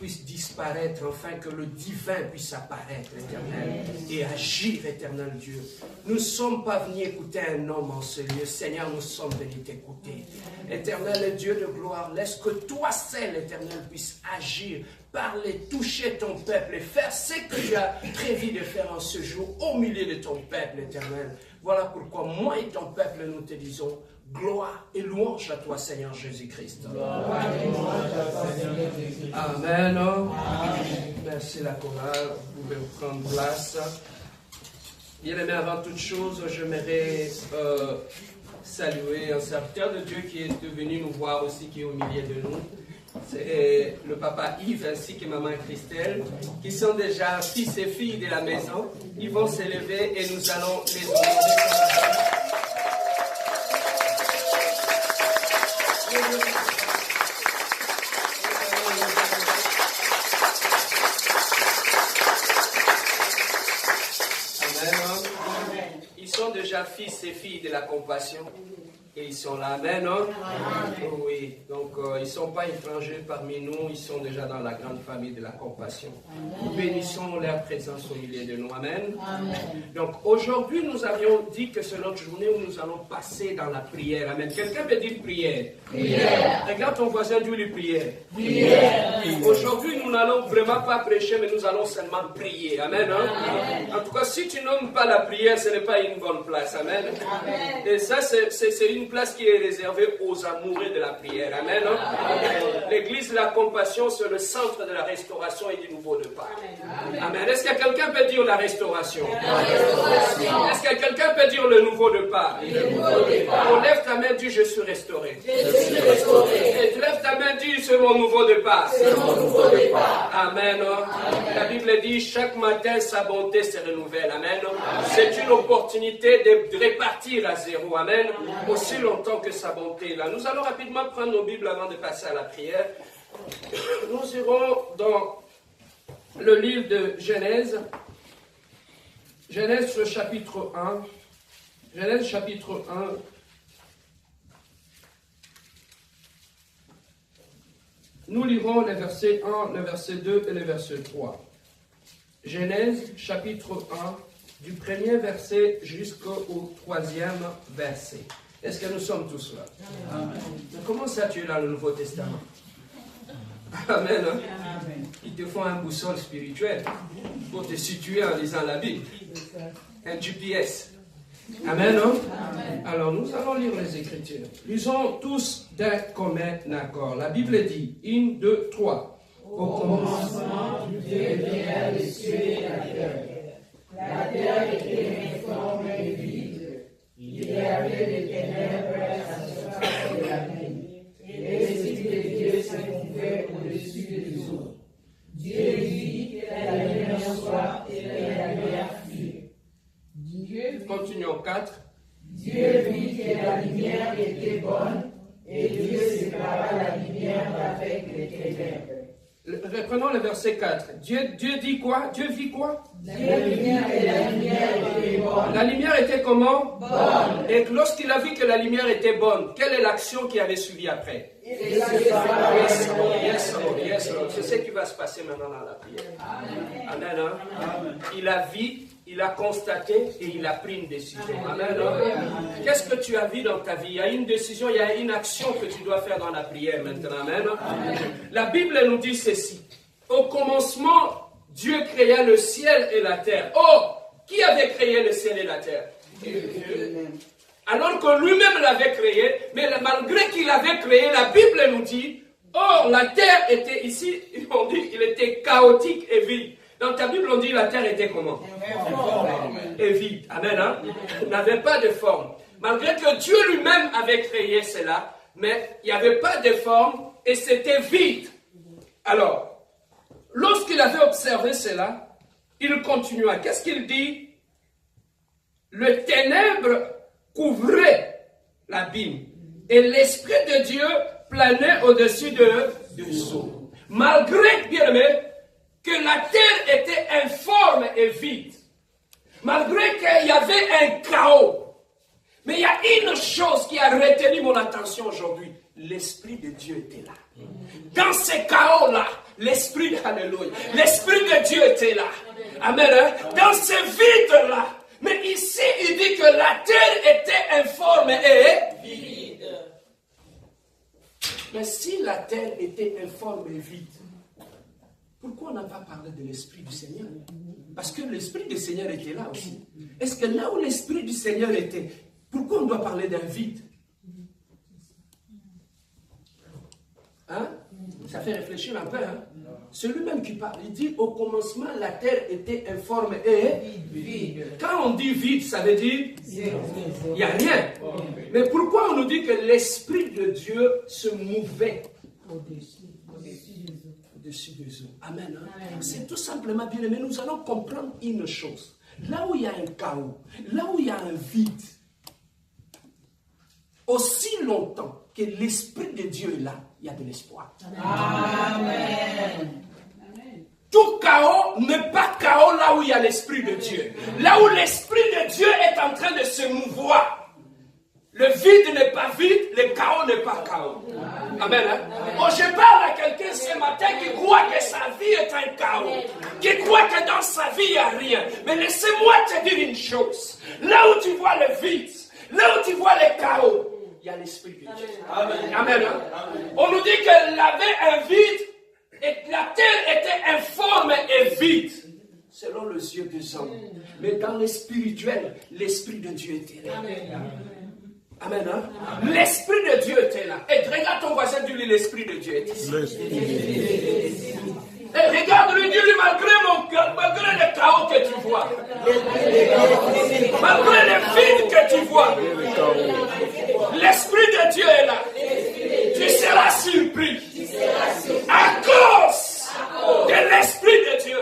puisse disparaître, afin que le divin puisse apparaître, Éternel, et agir, Éternel Dieu. Nous ne sommes pas venus écouter un homme en ce lieu. Seigneur, nous sommes venus t'écouter. Éternel Dieu de gloire, laisse que toi seul, Éternel, puisse agir, parler, toucher ton peuple et faire ce que tu as prévu de faire en ce jour au milieu de ton peuple, Éternel. Voilà pourquoi moi et ton peuple, nous te disons gloire et louange à toi, Seigneur Jésus-Christ. Amen. Merci la chorale. Vous pouvez prendre place. Bien-aimé, avant toute chose, j'aimerais saluer un serviteur de Dieu qui est venu nous voir aussi, qui est au milieu de nous. C'est le papa Yves ainsi que maman Christelle, qui sont déjà fils et filles de la maison. Ils vont s'élever et nous allons les honorer. Ils sont déjà fils et filles de la compassion. Et ils sont là, amen, hein? Amen. Oui, donc ils ne sont pas étrangers parmi nous, ils sont déjà dans la grande famille de la compassion. Amen. Nous bénissons leur présence au milieu de nous, amen. Amen. Donc aujourd'hui, nous avions dit que c'est notre journée où nous allons passer dans la prière, amen. Quelqu'un peut dire prière? Prière. Regarde ton voisin, dis-lui prière. Prière. Aujourd'hui, nous n'allons vraiment pas prêcher, mais nous allons seulement prier, amen, hein? Amen. En tout cas, si tu n'aimes pas la prière, ce n'est pas une bonne place, amen. Amen. Et ça, c'est une place qui est réservée aux amoureux de la prière. Amen. L'église de la compassion, c'est le centre de la restauration et du nouveau départ. Amen. Est-ce que quelqu'un peut dire la restauration? Est-ce que quelqu'un peut dire le nouveau départ? On lève ta main, dis je suis restauré. Et tu lèves ta main, dis c'est mon nouveau départ. Amen. La Bible dit chaque matin sa bonté se renouvelle. Amen. C'est une opportunité de répartir à zéro. Amen. Aussi longtemps que sa bonté est là. Nous allons rapidement prendre nos Bibles avant de passer à la prière. Nous irons dans le livre de Genèse. Genèse chapitre 1. Genèse chapitre 1. Nous lirons les versets 1, le verset 2 et le verset 3. Genèse chapitre 1, du premier verset jusqu'au troisième verset. Est-ce que nous sommes tous là? Amen. Comment ça tu es dans le Nouveau Testament? Amen. Hein? Amen. Ils te font un boussole spirituel pour te situer en lisant la Bible. Un GPS. Amen. Hein? Amen. Alors nous allons lire les Écritures. Lisons tous d'un commun accord. La Bible dit 1, 2, 3. Au commencement, Dieu créa les cieux et la terre. La terre était informe et vide. Il y avait des ténèbres à la surface de la nuit, et l'Esprit de Dieu se mouvait au-dessus des eaux. Dieu dit que la lumière soit, et la lumière fut. Continuons 4. Dieu vit que la lumière était bonne, et Dieu sépara la lumière avec les ténèbres. Reprenons le verset 4. Dieu dit quoi? Dieu vit quoi? La lumière était bonne. La lumière était comment? Bonne. Et lorsqu'il a vu que la lumière était bonne, quelle est l'action qui avait suivi après? Et sépara Yes, Lord. C'est ce qui va se passer maintenant dans la prière. Amen. Amen, hein? Amen. Il a vu, il a constaté et il a pris une décision. Amen. Amen. Qu'est-ce que tu as vu dans ta vie? Il y a une décision, il y a une action que tu dois faire dans la prière maintenant. Amen. Amen. La Bible nous dit ceci. Au commencement, Dieu créa le ciel et la terre. Oh, qui avait créé le ciel et la terre? Dieu. Alors que lui-même l'avait créé, mais malgré qu'il avait créé, la Bible nous dit, oh, la terre était ici, on dit, il était chaotique et vide. Dans ta Bible, on dit la terre était comment? Et vide. Amen. Hein? Il n'avait pas de forme. Malgré que Dieu lui-même avait créé cela, mais il n'y avait pas de forme et c'était vide. Alors, lorsqu'il avait observé cela, il continua. Qu'est-ce qu'il dit? Le ténèbre couvrait l'abîme et l'Esprit de Dieu planait au-dessus des eaux. Malgré, bien aimé, que la terre était informe et vide, malgré qu'il y avait un chaos, mais il y a une chose qui a retenu mon attention aujourd'hui. L'Esprit de Dieu était là. Dans ces chaos-là, l'Esprit, alléluia, l'Esprit de Dieu était là. Amen. Hein? Dans ces vides-là. Mais ici, il dit que la terre était informe et vide. Mais si la terre était informe et vide, pourquoi on n'a pas parlé de l'Esprit du Seigneur? Parce que l'Esprit du Seigneur était là aussi. Est-ce que là où l'Esprit du Seigneur était, pourquoi on doit parler d'un vide? Hein? Ça fait réfléchir un peu. Hein? C'est lui-même qui parle. Il dit au commencement, la terre était informe et vide. Quand on dit vide, ça veut dire il n'y a rien. Mais pourquoi on nous dit que l'Esprit de Dieu se mouvait au-dessus des eaux? Amen. Hein? C'est tout simplement bien aimé. Nous allons comprendre une chose. Là où il y a un chaos, là où il y a un vide, aussi longtemps que l'Esprit de Dieu est là, il y a de l'espoir. Amen. Tout chaos n'est pas chaos là où il y a l'Esprit de Dieu. Là où l'Esprit de Dieu est en train de se mouvoir. Le vide n'est pas vide, le chaos n'est pas chaos. Amen. Hein? Oh, je parle à quelqu'un ce matin qui croit que sa vie est un chaos. Qui croit que dans sa vie il n'y a rien. Mais laissez-moi te dire une chose. Là où tu vois le vide, là où tu vois le chaos, il y a l'Esprit de Dieu. Amen. Amen. Hein? On nous dit qu'elle avait un vide et la terre était informe et vide, selon les yeux des hommes. Mais dans le spirituel, l'Esprit de Dieu était là. Amen. Hein? L'Esprit de Dieu était là. Et regarde ton voisin, dis-lui, l'Esprit de Dieu est ici. Et regarde-lui, dis-lui, malgré mon cœur, malgré le chaos que tu vois, malgré le vide que tu vois, l'Esprit de Dieu est là. Tu seras surpris à cause de l'Esprit de Dieu.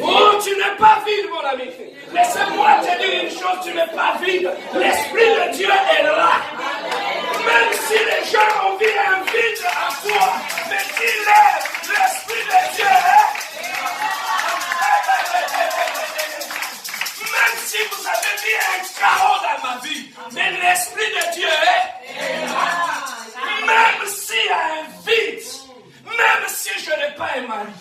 Oh, tu n'es pas vide, mon ami. Laissez-moi te dire une chose, tu n'es pas vide. L'Esprit de Dieu est là. Même si les gens ont vu un vide en toi, mais dis-le, l'Esprit de Dieu est. Même si vous avez vu un chaos dans ma vie, mais l'Esprit de Dieu est là. Même s'il y a un vide, même si je n'ai pas un mari,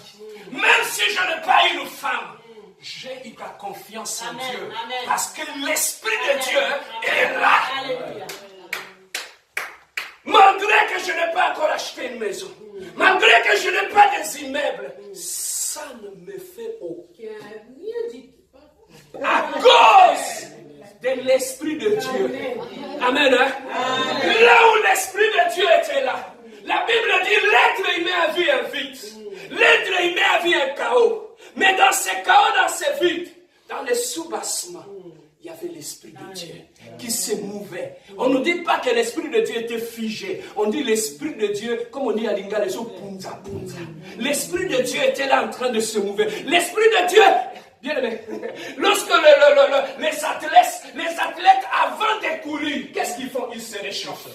même si je n'ai pas une femme, j'ai eu ta confiance en Dieu. Amen. Parce que l'Esprit de Dieu est là. Alléluia. Malgré que je n'ai pas encore acheté une maison, malgré que je n'ai pas des immeubles, ça ne me fait aucun bien à cause de l'Esprit de Dieu. Amen. Hein? Là où l'Esprit de Dieu était là, la Bible dit l'être humain a vu un vide. L'être humain a vu un chaos. Mais dans ce chaos, dans ce vide, dans le sous-bassement, il y avait l'Esprit de Dieu qui se mouvait. On ne dit pas que l'Esprit de Dieu était figé. On dit l'Esprit de Dieu, comme on dit à Lingala, punza, punza. L'Esprit de Dieu était là en train de se mouver. L'Esprit de Dieu, bien aimé, lorsque les athlètes, avant de courir, qu'est-ce qu'ils font? Ils se réchauffent.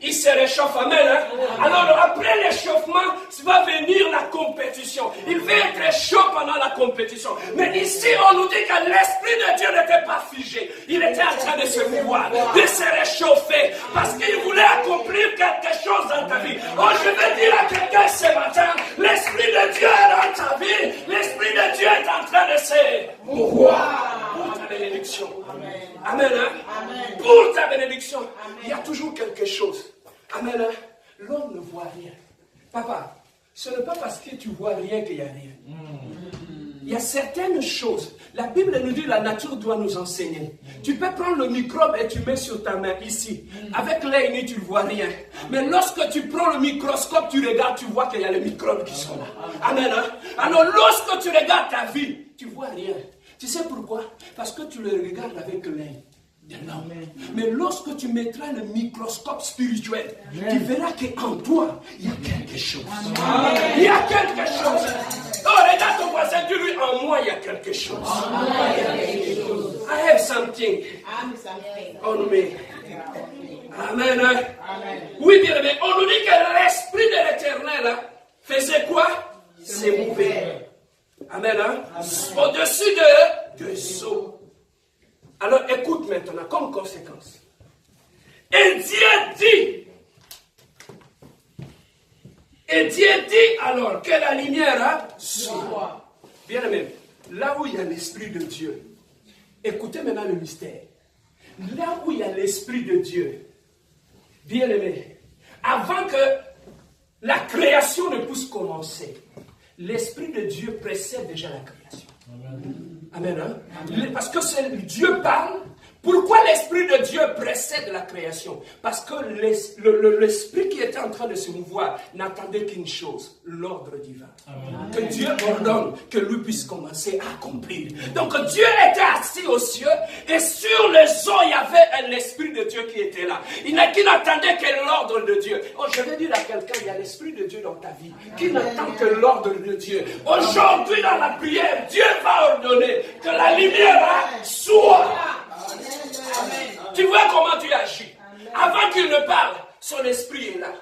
Il se réchauffe, amen. Hein? Alors après l'échauffement, va venir la compétition. Il va être chaud pendant la compétition. Mais ici, on nous dit que l'Esprit de Dieu n'était pas figé. Il était en train de se mouvoir, de se réchauffer, parce qu'il voulait accomplir quelque chose dans ta vie. Oh, je veux dire à quelqu'un ce matin, l'Esprit de Dieu est dans ta vie. L'Esprit de Dieu est en train de se mouvoir pour ta bénédiction. Amen. Hein? Amen. Pour ta bénédiction, il y a toujours quelque chose. Amen. Hein? L'homme ne voit rien. Papa, ce n'est pas parce que tu vois rien qu'il n'y a rien. Il y a certaines choses. La Bible nous dit que la nature doit nous enseigner. Tu peux prendre le microbe et tu mets sur ta main ici. Avec l'œil nu, tu ne vois rien. Mais lorsque tu prends le microscope, tu regardes, tu vois qu'il y a les microbes qui sont là. Amen. Hein? Alors lorsque tu regardes ta vie, tu ne vois rien. Tu sais pourquoi? Parce que tu le regardes avec l'œil de l'homme. Mais lorsque tu mettras le microscope spirituel, tu verras qu'en toi, il y a quelque chose. Il y a quelque chose. Oh, regarde ton voisin, dis-lui, en moi, il y a quelque chose. I have something on me. Amen. Oui, bien aimé. On nous dit que l'Esprit de l'Éternel faisait quoi? Se mouvait. Amen. Hein? Au-dessus de eaux. Alors écoute maintenant, comme conséquence. Et Dieu dit, Et Dieu dit alors que la lumière soit. Bien aimé, là où il y a l'Esprit de Dieu, écoutez maintenant le mystère. Là où il y a l'Esprit de Dieu, bien aimé, avant que la création ne puisse commencer, l'Esprit de Dieu précède déjà la création. Amen. Amen. Parce que Dieu parle. Pourquoi l'Esprit de Dieu précède la création? Parce que l'Esprit qui était en train de se mouvoir n'attendait qu'une chose, l'ordre divin. Amen. Que Dieu ordonne que lui puisse commencer à accomplir. Donc Dieu était assis aux cieux et sur les eaux il y avait l'Esprit de Dieu qui était là. Qui n'attendait que l'ordre de Dieu. Oh, je vais dire à quelqu'un, il y a l'Esprit de Dieu dans ta vie qui n'attend que l'ordre de Dieu. Aujourd'hui dans la prière, Dieu va ordonner que la lumière soit. Amen. Tu vois comment tu agis. Avant qu'il ne parle, son esprit est là.